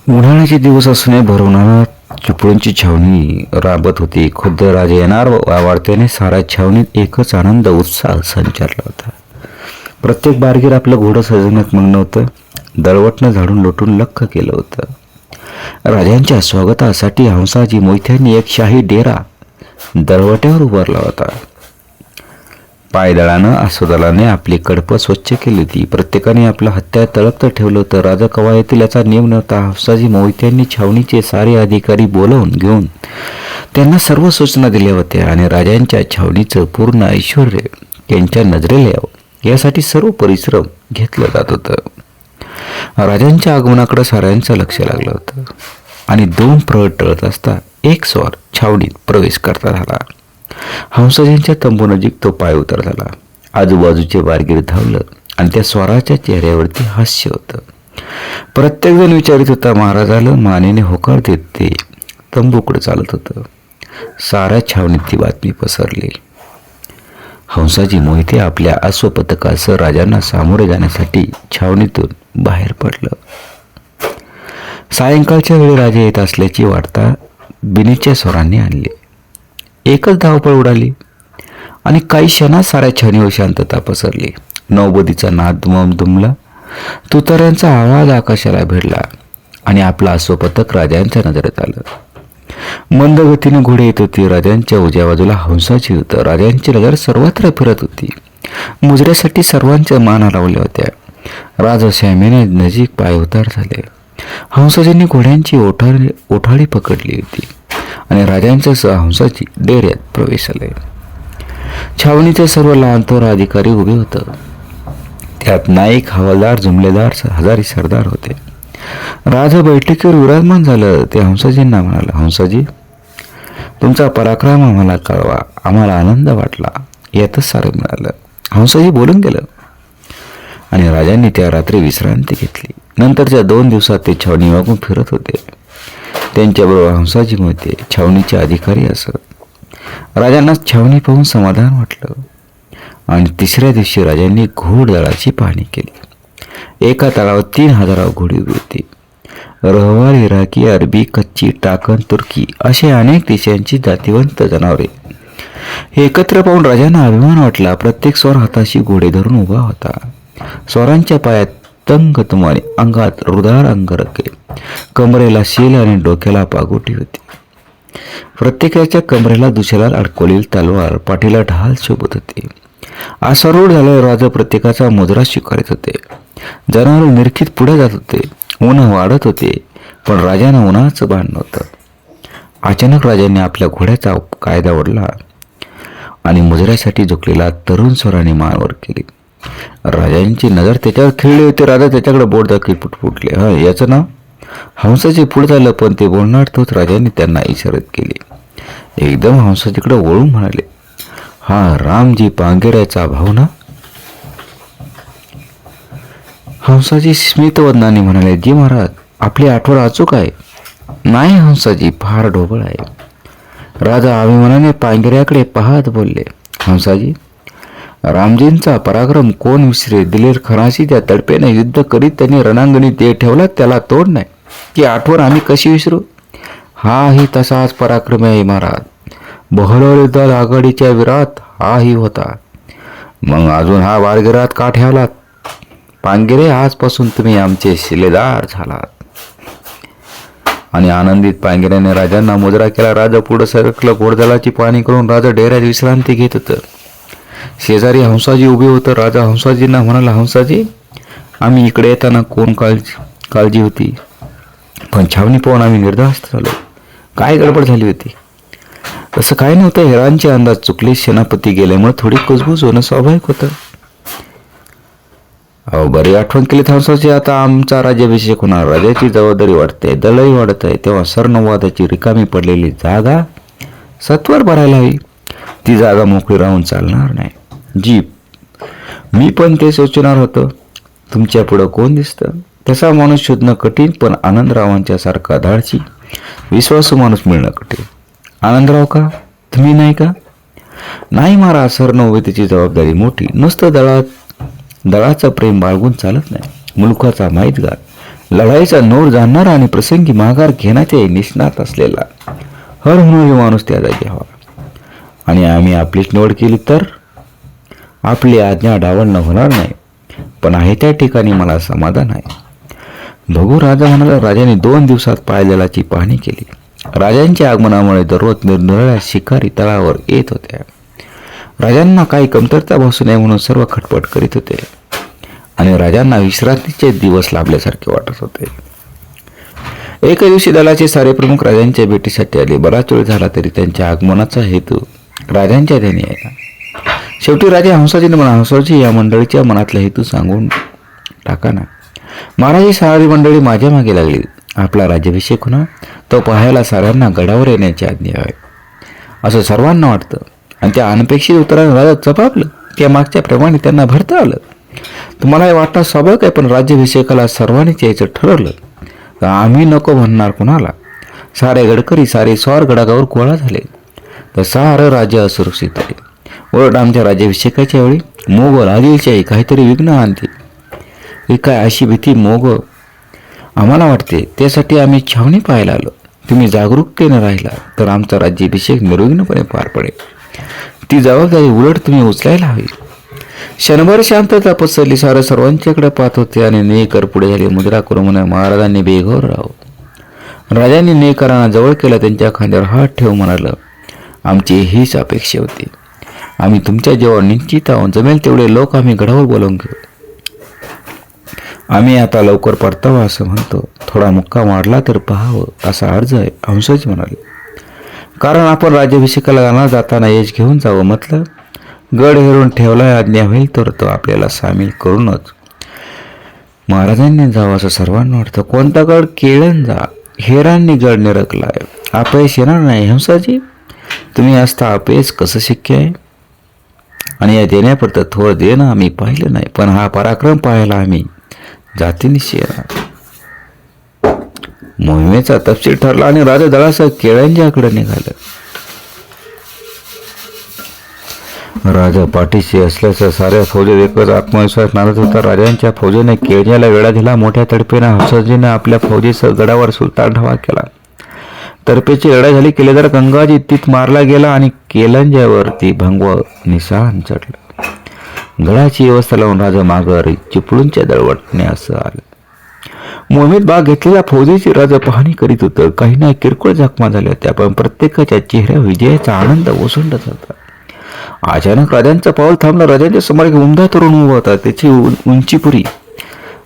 उन्हाळ्याचे दिवस असणे भरवणारा चिपळूणची छावणी राबत होती. खुद्द राजे येणार वाढत्याने साऱ्या छावणीत एकच आनंद उत्साह संचारला होता. प्रत्येक बारगीर आपलं घोडं सजवण्यात मग्न होतं. दळवटनं झाडून लोटून लख्ख केलं होतं. राजांच्या स्वागतासाठी हंसाजी मोहित्यांनी एक शाही डेरा दळवट्यावर उभारला होता. पायदळानं अस्वदलाने आपली कडपं स्वच्छ केली होती. प्रत्येकाने आपलं हत्यार तळपतं ठेवलं होतं. राजा कवा येतील याचा नियम नव्हता. हंसाजी मोहित्यांनी छावणीचे सारे अधिकारी बोलावून घेऊन त्यांना सर्व सूचना दिल्या होत्या आणि राजांच्या छावणीचं पूर्ण ऐश्वर त्यांच्या नजरेला यावं यासाठी सर्व परिश्रम घेतलं जात होतं. राजांच्या आगमनाकडे साऱ्यांचं लक्ष लागलं होतं आणि 2 प्रहर टळत असता एक स्वार छावणीत प्रवेश करता झाला. हंसाजींच्या तंबूनजीक तो पाय उतार झाला. आजूबाजूचे बारगीर धावलं आणि त्या स्वाराच्या चेहऱ्यावरती हास्य होतं. प्रत्येकजण विचारित होता. महाराजाला मानेने होकार देत ते तंबूकडे चालत होतं. साऱ्या छावणीत ती बातमी पसरली. हंसाजी मोहिते आपल्या अश्वपथकासह राजांना सामोरे जाण्यासाठी छावणीतून बाहेर पडलं. सायंकाळच्या वेळी राजे येत असल्याची वार्ता बिनीच्या स्वरांनी आणली. एकच धावपळ उडाली आणि काही क्षणात साऱ्या छावणीवर शांतता पसरली. नौबदीचा नाद दुमला. तुताऱ्यांचा आवाज आकाशाला भिडला आणि आपला अश्वपथक राजांच्या नजरेत आलं. मंद गतीने घोडे येत होती. राजांच्या उजव्या बाजूला हंसाजी होतं. राजांची नजर सर्वत्र फिरत होती. मुजऱ्यासाठी सर्वांच्या मान हलवल्या होत्या. राजश्यामेने नजीक पाय उतार झाले. हंसाजींनी घोड्यांची ओठाळी पकडली होती आणि राजांच्या हंसाजी डेऱ्यात प्रवेश आले. छावणीचे सर्व लहान थोर अधिकारी उभे होते. त्यात नाईक, हवालदार, जुमलेदार, हजारी सरदार होते. राजा बैठकीवर विराजमान झालं. ते हंसाजींना म्हणाला, हंसाजी, तुमचा पराक्रम आम्हाला कळवा. आम्हाला आनंद वाटला. यातच सारं मिळालं. हंसाजी बोलून गेलं आणि राजांनी त्या रात्री विश्रांती घेतली. नंतरच्या 2 दिवसात ते छावणी वागून फिरत होते. त्यांच्याबरोबर हंसाजी मोहिते छावणीचे अधिकारी असत. राजांना छावणी पाहून समाधान वाटलं आणि 3ऱ्या दिवशी राजांनी घोडदळाची पाहणी केली. एका तळावर 3000 घोडी उभी होती. रहवार, इराकी, अरबी, कच्ची, टाकन, तुर्की असे अनेक देशांची जातिवंत जनावरे हे एकत्र पाहून राजांना अभिमान वाटला. प्रत्येक स्वार हाताशी घोडे धरून उभा होता. स्वारांच्या पायात तंग तुमाने, अंगात रुदार अंगरखे, कमरेला शील आणि डोक्याला पागोटी होती. प्रत्येकाच्या कमरेला दुसऱ्याला अडकवलेली तलवार, पाठीला ढाल शोभत होती. आसारूढ झाल्यावर राजा प्रत्येकाचा मुजरा स्वीकारत होते. जनावर निरखीत पुढे जात होते. ऊन वाढत होते पण राजांना उन्हाचं भान नव्हतं. अचानक राजांनी आपल्या घोड्याचा कायदा ओढला आणि मुजऱ्यासाठी झुकलेला तरुण स्वराने मान वर केली. राजांची नजर त्याच्यावर खिळली होती. राजा त्याच्याकडे बोट दाखवी फुटफुटले. याचं नाव हंसाजी पुढे झालं पण ते बोलणार तोच राजांनी त्यांना इशारत केली. एकदम हंसाजीकडे वळून म्हणाले, हा रामजी पांगेऱ्याचा भाऊ ना? हंसाजी स्मितवदनाने म्हणाले, जी महाराज, आपली आठवण अचूक आहे. नाही हंसाजी, फार ढोबळ आहे. राजा अभिमानाने पांगेऱ्याकडे पाहत बोलले, हंसाजी, रामजींचा पराक्रम कोण विसरे? दिलेर खानाशी त्या तडपेने युद्ध करीत त्यांनी रणांगणी देह ठेवला, त्याला तोड नाही. ती आठवण आम्ही कशी विसरू? हाही तसाच पराक्रम आहे महाराज. बहलोर युद्धात आघाडीच्या वीरात हाही होता. मग अजून हा बारगिरात का ठेवलात? पांगिरे, आजपासून तुम्ही आमचे शिलेदार झालात. आणि आनंदित पांगिऱ्याने राजांना मुजरा केला. राजा पुढे सरकलं. घोडदळाची पाहणी करून राजा डेऱ्यात विश्रांती घेत होतं. शेजारी हंसाजी उभे होतं. राजा हंसाजींना म्हणाला, हंसाजी, आम्ही इकडे येताना कोण काळजी होती, पण छावणी पाहून आम्ही निर्धास्त झालो. काय गडबड झाली होती? तसं काय नव्हतं. हेरांचे अंदाज चुकले. सेनापती गेल्यामुळे थोडी कुजबूज होणं स्वाभाविक होतं. अहो, बरी आठवण केली हंसाजी. आता आमचा राज्याभिषेक होणार. राजाची जबाबदारी वाढते, दळही वाढत आहे. तेव्हा सरनवादाची रिकामी पडलेली जागा सत्वर भरायला हवी. ती जागा मोकळी राहून चालणार नाही. जी, मी पण ते सोचणार होतं. तुमच्या पुढं कोण दिसतं? तसा माणूस शोधणं कठीण, पण आनंदरावांच्या सारखा धाडसी विश्वासू माणूस मिळणं कठीण. आनंदराव का? तुम्ही नाही का? नाही महाराज, सरनौबतीची जबाबदारी मोठी. नुसतं दळाचं प्रेम बाळगून चालत नाही. मुलखाचा माहितगार लढाईचा नोर जाणणारा आणि प्रसंगी माघार घेण्याचे निष्णात असलेला हर होणारी माणूस त्या जागी हवा. आणि आम्ही आपलीच निवड केली तर आपली आज्ञा डावलणं होणार नाही, पण आहे त्या ठिकाणी मला समाधान आहे. भगू राजा म्हणाला. राजाने 2 दिवसात पायदलाची पाहणी केली. राजांच्या आगमनामुळे दररोज निरनिराळ्या शिकारी तळावर येत होत्या. राजांना काही कमतरता भासू नये म्हणून सर्व खटपट करीत होते आणि राजांना विश्रांतीचे दिवस लाभल्यासारखे वाटत होते. एका दिवशी दलाचे सारे प्रमुख राजांच्या भेटीसाठी आले. बराच वेळ झाला तरी त्यांच्या आगमनाचा हेतू राजांच्या ध्यानी यायला. शेवटी राजा हंसाजीने म्हणा, हंसाजी, या मंडळीच्या मनातला हेतू सांगून टाका ना. महाराज, ही सारी मंडळी माझ्या मागे लागली. आपला राज्याभिषेक होणार तो पाहायला साऱ्यांना गडावर येण्याची आज्ञा आहे असं सर्वांना वाटतं. आणि त्या अनपेक्षित उत्तराने राजा चपापलं. त्या मागच्या प्रमाणे त्यांना भरता आलं. तुम्हाला हे वाटणं स्वाभाविक आहे, पण राज्याभिषेकाला सर्वांनीच यायचं ठरवलं तर आम्ही नको म्हणणार कुणाला. सारे गडकरी, सारे स्वार गडागावर गोळा झाले तर सारं राज्य असुरक्षित आहे. उलट आमच्या राज्याभिषेकाच्या वेळी मोगल आदिलशाही काहीतरी विघ्न आणते ही काय अशी भीती आम्हाला वाटते. त्यासाठी आम्ही छावणी पाहायला आलो. तुम्ही जागरूकतेने राहिला तर आमचा राज्याभिषेक निर्विघ्नपणे पार पडेल. ती जबाबदारी उलट तुम्ही उचलायला हवी. क्षणभर शांतता पसरली. सारं सर्वांच्याकडे पाहत होते आणि नेकर पुढे झाले. मुद्रा करून म्हणे, महाराजांनी बेघोर राहावं. राजांनी नेकरांना जवळ केलं. त्यांच्या खांद्यावर हात ठेवून म्हणालं, आमची हीच अपेक्षा होती. आम्ही तुमच्या जेव्हा निश्चित आहोत, जमेल तेवढे लोक आम्ही गडावर बोलावून घेऊ. आम्ही आता लवकर परतावा असं म्हणतो. थोडा मुक्का मारला तर पाहावं असा अर्ज आहे, हंसाजी म्हणाले. कारण आपण राज्याभिषेकाला जाताना यश घेऊन जावं. म्हटलं, गड हेरून ठेवलाय, आज्ञा होईल तर तो आपल्याला सामील करूनच महाराजांनी जावं असं सर्वांना वाटतं. कोणता गड? केळंजा. हेरांनी गड निरखलाय. अपयश येणार नाही. हंसाजी, तुम्ही असता अपयश कसं शक्य आहे? आणि या देण्यापुरतं थोडं देणं आम्ही पाहिलं नाही, पण हा पराक्रम पाहायला आम्ही जातीनिशी येणार. मोहिमेचा तपशील ठरला आणि राजा दळासह केळंजाकडे निघालं. राजा पाठीशी असल्याचा साऱ्या फौजेत एकच आत्मविश्वास नांदत होता. राजांच्या फौजेने केळंजाला वेढा दिला. मोठ्या तडफेने हंसाजीने आपल्या फौजेसह गडावर सुलतान ठावा केला. तर्फेची लढाई झाली. केलेदार गंगाजी तीत मारला गेला आणि केलंजावरती भंगवा निशाण चढलं. गडाची व्यवस्था लावून राजा माघारी चिपळूणच्या दळवटने असं आलं. मोहिमेत भाग घेतलेल्या फौजेची राजा पाहणी करीत होतं. काहींना किरकोळ जखमा झाल्या होत्या, पण प्रत्येकाच्या चेहऱ्यावर विजयाचा आनंद ओसंडत होता. अचानक राजांचं पाऊल थांबलं. राजांच्या समोर एक उमदा तरुण उभा होता. त्याची उंची पुरी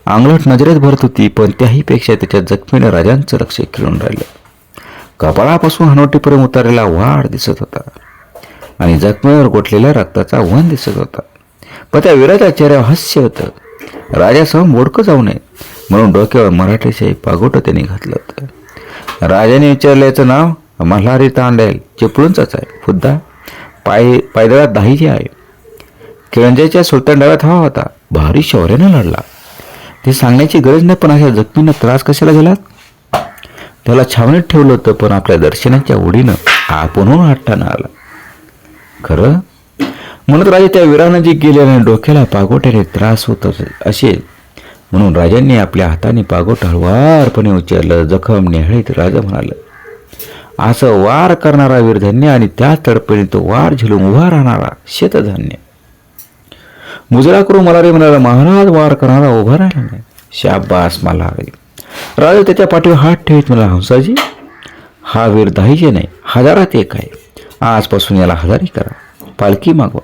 अंगलट नजरेत भरत होती, पण त्याहीपेक्षा त्याच्या जखमीने राजांचं लक्ष खिळून राहिलं. कपाळापासून हनवटीपर्यंत उतारलेला वाढ दिसत होता आणि जखमीवर गोठलेल्या रक्ताचा वन दिसत होता. पण त्या वीराच्या चेहऱ्यावर हास्य होतं. राजासह मोडकं जाऊ नये म्हणून डोक्यावर मराठीशाही पागोटं त्यांनी घातलं होतं. राजाने विचारल्याचं नाव मल्हारी तांडेल, चिपळूणचाच आहे. खुद्दा पायदळात दाहीचे आहे. केळंजाच्या सुलतान डाव्यात हवा होता. भारी शौर्याने लढला. ते सांगण्याची गरज नाही, पण अशा जखमींना त्रास कशाला गेला? त्याला छावणीत ठेवलं होतं, पण आपल्या दर्शनाच्या ओढीनं आपणहून हट्टानं आला. खरं म्हणत राजा त्या वीरानं जी गेल्याने डोक्याला पागोट्याने त्रास होत असेल म्हणून राजांनी आपल्या हाताने पागोट हळुवारपणे उचललं. जखम नेहळीत राजा म्हणालं, असं वार करणारा वीरधन्य आणि त्या तडपेने तो वार झेलून उभा राहणारा शेतधन्य. मुजरा करून मल्हारी म्हणाला, महाराज वार करणारा उभा राहिला नाही. शाबास मल्हारी. राजा त्याच्या पाठीवर हात ठेवीत म्हणाला, हंसाजी, हा वीर दाहीचे नाही, हजारात एक आहे. आजपासून याला हजारी करा. पालखी मागवा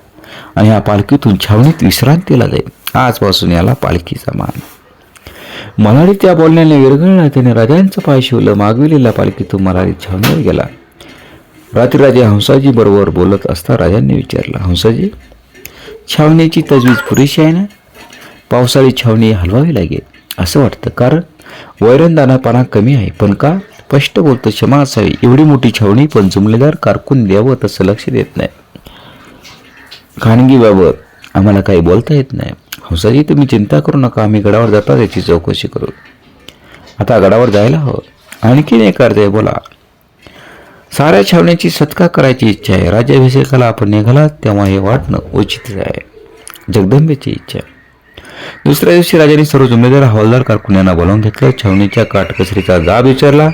आणि ह्या पालखीतून छावणीत विश्रांतीला जाईल. आजपासून याला पालखीचा मान. मल्हारी त्या बोलण्याने विरघळला. त्याने राजांचं पाय शिवलं. मागविलेल्या पालखीतून मल्हारी छावणीवर गेला. रात्री राजा हंसाजी बरोबर बोलत असता राजांनी विचारलं, हंसाजी, छावणीची तजवीज पुरेशी आहे ना? पावसाळी छावणी हलवावी लागेल असं वाटतं, कारण वैरंदानापणा कमी आहे. पण का? स्पष्ट बोलतो, क्षमा असावी. एवढी मोठी छावणी पण जुमलेदार कारकून द्यावं तसं लक्ष देत नाही. खानगीबाबत आम्हाला काही बोलता येत नाही. हंसाजी, तुम्ही चिंता करू नका. आम्ही गडावर जाता याची चौकशी करू. आता गडावर जायला हवं. आणखीन एक अर्ज आहे, बोला. साऱ्या छावण्याची सत्कार करायची इच्छा आहे. राज्याभिषेकाला आपण निघाला तेव्हा हे वाटणं उचित आहे. जगदंबेची इच्छा. दुसऱ्या दिवशी राजाने सर्व जुमलेदार हवालदार कारकुन्यांना बोलावून घेतलं. छावणीच्या काटकसरीचा जाब विचारला.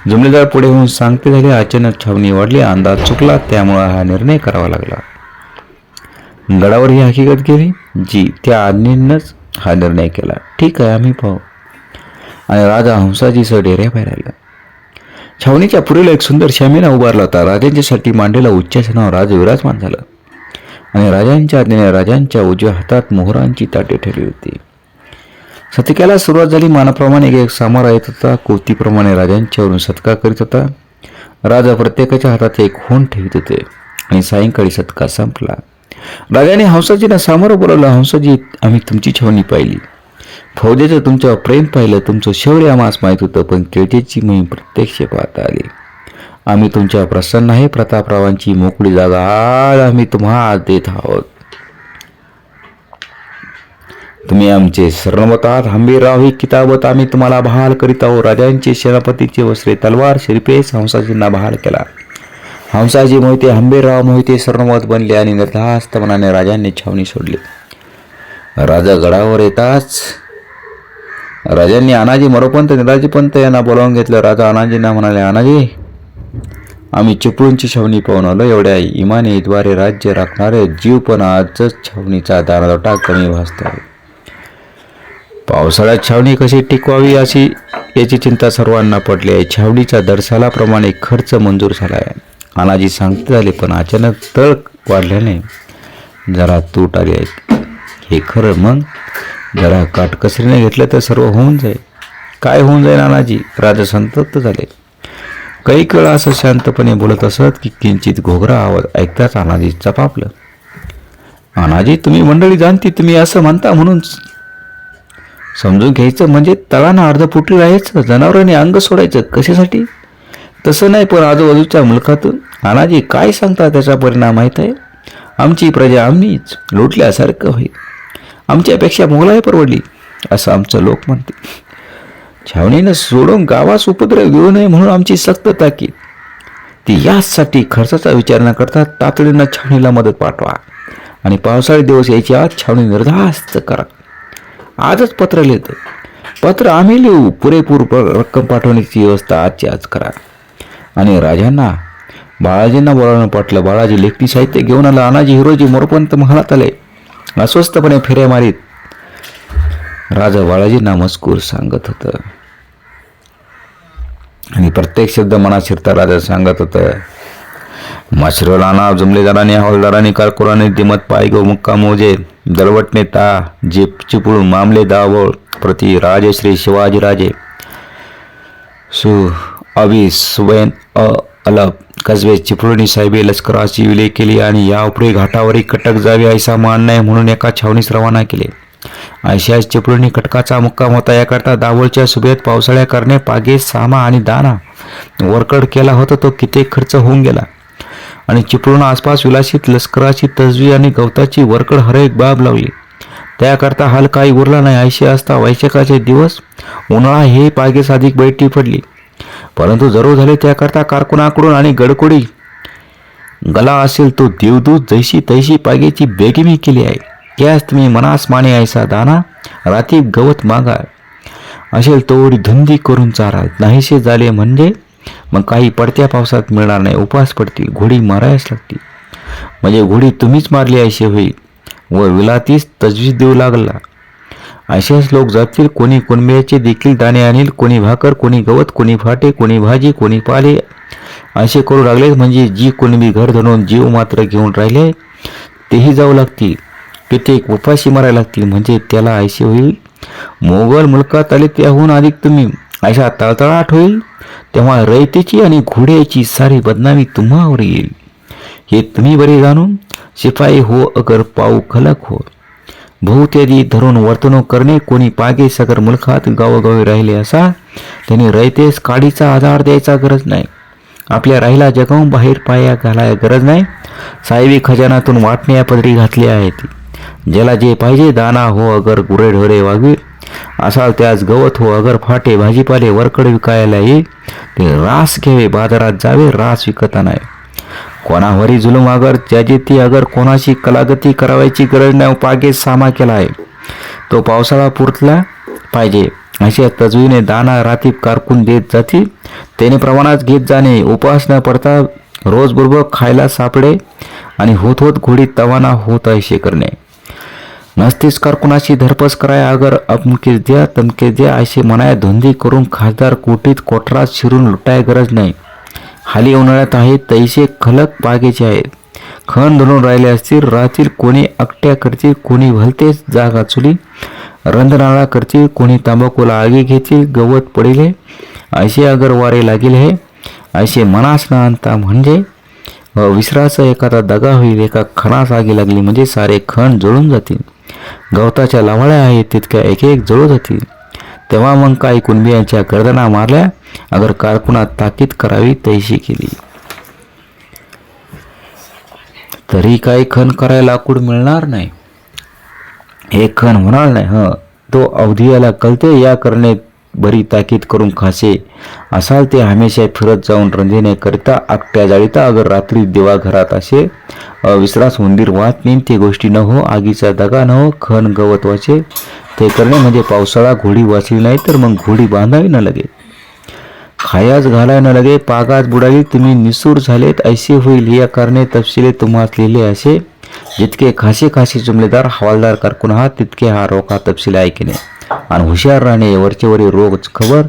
जुमलेदार पुढे होऊन सांगते झाले. अचानक छावणी वाढली. अंदाज चुकला, त्यामुळे हा निर्णय करावा लागला. गडावर ही हकीकत गेली जी त्या आज्ञेनंच हा निर्णय केला. ठीक आहे, आम्ही पाहू. आणि राजा हंसाजीसह डेऱ्याबाहेर आला. छावणीच्या पुरीला एक सुंदर शामियाना उभारला होता. राजांच्यासाठी मांडलेला उच्चासनावर राजा विराजमान झाला आणि राजांच्या आज्ञेने राजांच्या उजव्या हातात मोहरांची ताटे ठेवली होती. सत्काराला सुरुवात झाली. मानाप्रमाणे एक सामारा येत होता. कोवतीप्रमाणे राजांच्यावरून सत्कार करीत होता. राजा प्रत्येकाच्या हातात एक होंड ठेवित होते आणि सायंकाळी सत्कार संपला. राजाने हंसाजींना सामोरं बोलावलं. हंसाजी, आम्ही तुमची छावणी पाहिली, फौजेचं तुमच्यावर प्रेम पाहिलं, तुमचं शौर्य आम्हास माहीत होतं, पण किल्ल्याची मोहीम प्रत्यक्ष पाहता आली. आम्ही तुमच्यावर प्रसन्न आहे. प्रतापरावांची मोकळी जागा आज आम्ही तुम्हाला देत आहोत. तुम्ही आमचे शरणमत आहात. हंबीरराव ही किताबत आम्ही तुम्हाला बहाल करीत आहोत. राजांचे सेनापतीचे वस्त्रे, तलवार, शिरपेस हंसाजींना बहाल केला. हंसाजी मोहिते हंबीरराव मोहिते शरणमत बनले आणि निर्धास्त मनाने राजांनी छावणी सोडली. राजा गडावर येताच राजांनी अनाजी मरोपंत निराजीपंत यांना बोलावून घेतलं. राजा अनाजींना म्हणाले, अनाजी, आम्ही चिपळूणची छावणी पाहून आलो. एवढ्या इमानीद्वारे राज्य राखणारे जीव पण आजच छावणीचा दानदोटा कमी भासतो. पावसाळ्यात छावणी कशी टिकवावी अशी याची चिंता सर्वांना पडली आहे. छावणीच्या दरसालाप्रमाणे खर्च मंजूर झाला आहे. अनाजी सांगते झाले, पण अचानक तळ वाढल्याने जरा तूट आली आहे. हे खरं, मग जरा काटकसरीने घेतलं तर सर्व होऊन जाईल. काय होऊन जाईल अनाजी? राजा संतप्त झाले. काही वेळा असं शांतपणे बोलत असत की किंचित घोगरा आवाज ऐकताच अनाजी चपापलं. अनाजी, तुम्ही मंडळी जाणती, तुम्ही असं म्हणता म्हणून समजून घ्यायचं म्हणजे तळानं अर्ध फुटली राहायचं, जनावरांनी अंग सोडायचं. कशासाठी? तसं नाही, पण आजूबाजूच्या मुलखातून. अनाजी, काय सांगता? त्याचा परिणाम माहीत आहे. आमची प्रजा आम्हीच लुटल्यासारखं होईल. आमच्यापेक्षा मोगलाई परवडली असं आमचं लोक म्हणते. छावणीनं सोडून गावास उपद्रव येऊ नये म्हणून आमची सक्त ताकीद. ती याचसाठी खर्चाचा विचार न करता तातडीनं छावणीला मदत पाठवा आणि पावसाळी दिवस यायची आज छावणी निर्धास्त करा. आजच पत्र लिहितं. पत्र आम्ही लिहू. पुरेपूर रक्कम पाठवण्याची व्यवस्था आजची आज करा. आणि राजांना बाळाजींना बोलावणं पाटलं. बाळाजी लेखणी साहित्य घेऊन आला. अनाजी हिरोजी मोरपंत महालात आले. अस्वस्थपणे फेऱ्या मारीत राजा बाळाजींना मजकूर सांगत होतं आणि प्रत्येक शब्द मनात शिरता राजा सांगत होतं. मशरलाना जुमलेदारांनी हवालदारांनी कारकुरांनी दिमत पाय गो मुक्का मोजे दलवट नेता जे चिपळूण मामले दावळ प्रति राजश्री शिवाजीराजे सु अभि सुबैन अलप कसबे चिपळूणी साहेबे लष्कराची विले केली आणि या उपरी घाटावरही कटक जावे ऐसा मान नाही म्हणून एका छावणीस रवाना केले. अशाच चिपळूणी कटकाचा मुक्काम होता. याकरता दाभोळच्या सुभेत पावसाळ्या करणे, पागे, सामा आणि दाना वरकड केला होता. तो कित्येक खर्च होऊन गेला आणि चिपळूण आसपास विलासित लष्कराची तजवी आणि गवताची वरकड हरेक बाब लावली. त्याकरता हाल काही उरला नाही. ऐशी असता वैशाखाचे दिवस, उन्हाळा हे पागेस अधिक बैठी पडली. परंतु जरूर झाले त्याकरता कारकुनाकडून आणि गडकोडी गला असेल तो देवदूत जैशी तैशी पागेची बेगिमी केली आहे. यास तुम्ही मनास माने ऐसा दाना राती गवत मागा असेल तोवरी धुंदी करून चाराल. नाहीसे झाले म्हणजे मग काही पडत्या पावसात मिळणार नाही. उपास पडतील. घोडी मारायच लागतील. म्हणजे घोडी तुम्हीच मारली असे होईल व विलातीस तजवीज देऊ लागला. असेच लोक जपतील. कोणी कुणब्याचे देखील दाणे आणील. कोणी भाकर, कोणी गवत, कोणी फाटे, कोणी भाजी, कोणी पाले असे करू लागले. म्हणजे जी कुणबी घर धरून जीव मात्र घेऊन राहिले तेही जाऊ लागतील. कित्येक उपाशी मारायला लागतील. म्हणजे त्याला ऐसे होईल मोगल मुलकात आले त्याहून अधिक तुम्ही अशा तळतळाट होईल. तेव्हा रयतेची आणि घोड्याची सारी बदनामी तुम्हावर येईल. हे तुम्ही बरे जाणून शिपाई हो अगर पाऊ खलक हो. बहुत्यादी धरून वर्तणूक करणे. कोणी पागे सगर मुलखात गावोगावी राहिले असा त्यांनी रयतेस काडीचा आधार द्यायचा गरज नाही. आपल्या राहिला जगावून बाहेर पाया घालाय गरज नाही. साहेबी खजानातून वाटण्या पदरी घातली आहेत. ज्याला जे पाहिजे दाना हो अगर गुरेढोरे वागवी असाल त्यास गवत हो अगर फाटे भाजीपाले वरकड विकायला येईल ते रास घ्यावे. बाजारात जावे रास विकता नाही. कोणावरी जुलूम अगर ज्याची ती अगर कोणाशी कलागती करावायची गरज नाही. पागे सामा केला आहे. तो पावसाळा पुरतला पाहिजे अशा तजवीने दाना रातीब कारकून देत जातील. त्याने प्रमाणात घेत जाणे, उपवास न पडता रोज बरोबर खायला सापडे आणि होत होत घोडी तवाना होत ऐसे करणे. नसतीच कारकुनाची धरपस कराय अगर अमकेच द्या तमकेच द्या असे म्हणाय धुंदी करून खासदार कोटीत कोटरात शिरून लुटाय गरज नाही. हाली उन्हाळ्यात आहेत तैसे खलक बागेचे आहेत. खण धरून राहिले असतील राहतील, कोणी एकट्या करतील, कोणी भलतेच जागा चुली रंधनाळा करतील, कोणी तांबाखूला आगी घेतील, गवत पडिले असे अगर वारे लागेल हे असे मनास न आणता म्हणजे विसराचा एखादा दगा होईल. एका खणास आगी लागली म्हणजे सारे खण जळून जातील. गवताच्या लावाळ्या आहेत तितक्या एक एक जळू जातील. तेव्हा मग काही कुणबियांच्या गर्दना मारल्या अगर कारकुनात ताकीद करावी तैशी केली तरी काही खण करायला लाकूड मिळणार नाही. हे खण होणार नाही. तो अवधियाला कळते या करणे बरी ताकीद करून खासे असाल ते हमेशा फिरत जाऊन रंधेण्याकरिता आकट्या जाळीता अगर रात्री देवा घरात असे विश्रास उंदीर वाहत नेईन ते गोष्टी न हो, आगीचा दगा न हो, खण गवत वाचे ते करणे म्हणजे पावसाळा घोडी वाचली नाही तर मग घोडी बांधावी न लगे, खायाच घालाय न लगे, पागाच बुडाली तुम्ही निसूर झालेत ऐसे होईल. या कारणे तपशिले तुम्हास लिहिले असे जितके खासे खासे जुमलेदार हवालदार कारकून आहात तितके हा रोखा तपशील ऐकणे आणि हुशार राहणे. वरचेवरी रोज खबर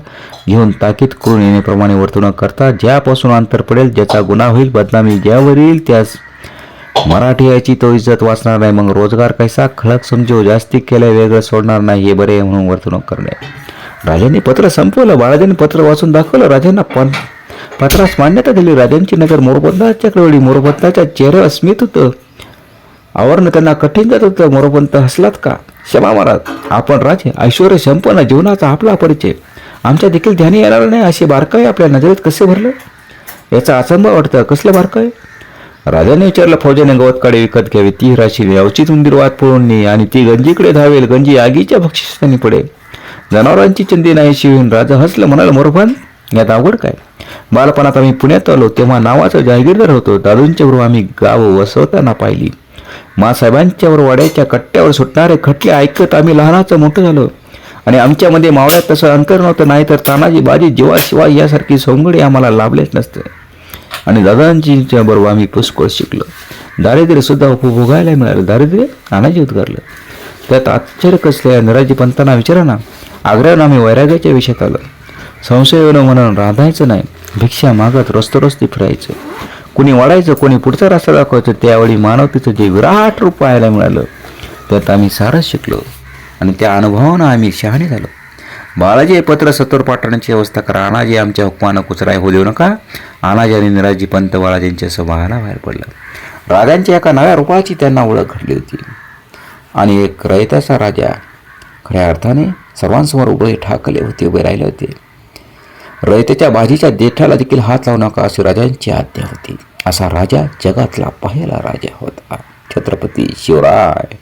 घेऊन ताकीद करून येण्याप्रमाणे वर्तणूक करता ज्यापासून अंतर पडेल, ज्याचा गुन्हा होईल, बदनामी ज्यावर येईल त्यास मराठी याची तो इज्जत वाचणार नाही. मग रोजगार कैसा खळक समजो, जास्ती केल्या वेगळं सोडणार नाही हे बरे म्हणून वर्तणूक करणे. राजांनी पत्र संपवलं. बाळाजींनी पत्र वाचून दाखवलं. राजांना पत्रास मान्यता दिली. राजांची नजर मोरोपंताच्याकडे वळली. मोरोपंताच्या चेहऱ्यावर स्मित होतं. आवरणं त्यांना कठीण जात होतं. मोरोपंत हसलात का? क्षमा महाराज, आपण राजे, ऐश्वर संपन्न जीवनाचा आपला परिचय आमच्या देखील ध्यानी येणार नाही असे बारकाई आपल्या नजरेत कसे भरलं? याचा अचंबा वाटतं. कसले बारकाई? राजाने विचारलं. फौजाने गवतकाडे विकत घ्यावी, ती राशील, यावचीच उंदीरवाद पळून नये आणि ती गंजीकडे धावेल, गंजी आगीच्या बक्षिसाने पडेल, जनावरांची चिंदी नाही शिवीन. राजा हसलं, म्हणाल मोरोपंत यात अवघड काय? बालपणात आम्ही पुण्यात आलो तेव्हा नावाचा जहागीरदार होतो. दादूंच्या बरोबर आम्ही गाव वसवताना पाहिली. मासाहेबांच्यावर वाड्याच्या कट्ट्यावर सुटणारे खटले ऐकत आम्ही लहानाचं मोठं झालो आणि आमच्यामध्ये मावळ्यात तसं अंतर नव्हतं. नाही तर तानाजी बाजी जीवा शिवाय यासारखी सौंगडी आम्हाला लाभलेच नसते. आणि दादांच्या बरोबर आम्ही पुष्कळ शिकलो. दारिद्र्य सुद्धा उपभोगायला मिळालं. दारिद्र्य? आणाजी उद्गारलं. त्यात आश्चर्य कसल्या? निराजी पंतांना विचारा ना. आग्र्याहून आम्ही वैराग्याच्या विषयात आलो. संशय म्हणून राधायचं नाही. भिक्षा मागत रस्ते फिरायचं. कुणी वाढायचं, कोणी पुढचा रस्ता दाखवायचं. त्यावेळी मानवतेचं जे विराट रूप पाहायला मिळालं त्यात आम्ही सारच शिकलो आणि त्या अनुभवानं आम्ही शहाणे झालो. बाळाजी हे पत्र सत्वर पाठवण्याची व्यवस्था करा. अनाजी आमच्या हुकमानं कुचराय होऊ देऊ नका. अनाजी आणि निराजी पंत बाळाजींच्या सभाला बाहेर पडलं. राजांच्या एका नव्या रूपाची त्यांना ओळख घडली होती आणि एक रयताचा राजा खऱ्या अर्थाने सर्वांसमोर उभे राहिले होते. रयतेच्या बाजीच्या देठाला देखील हात लावू नका अशी राजांची आज्ञा होती. असा राजा जगातला पहिला राजा होता, छत्रपती शिवराय.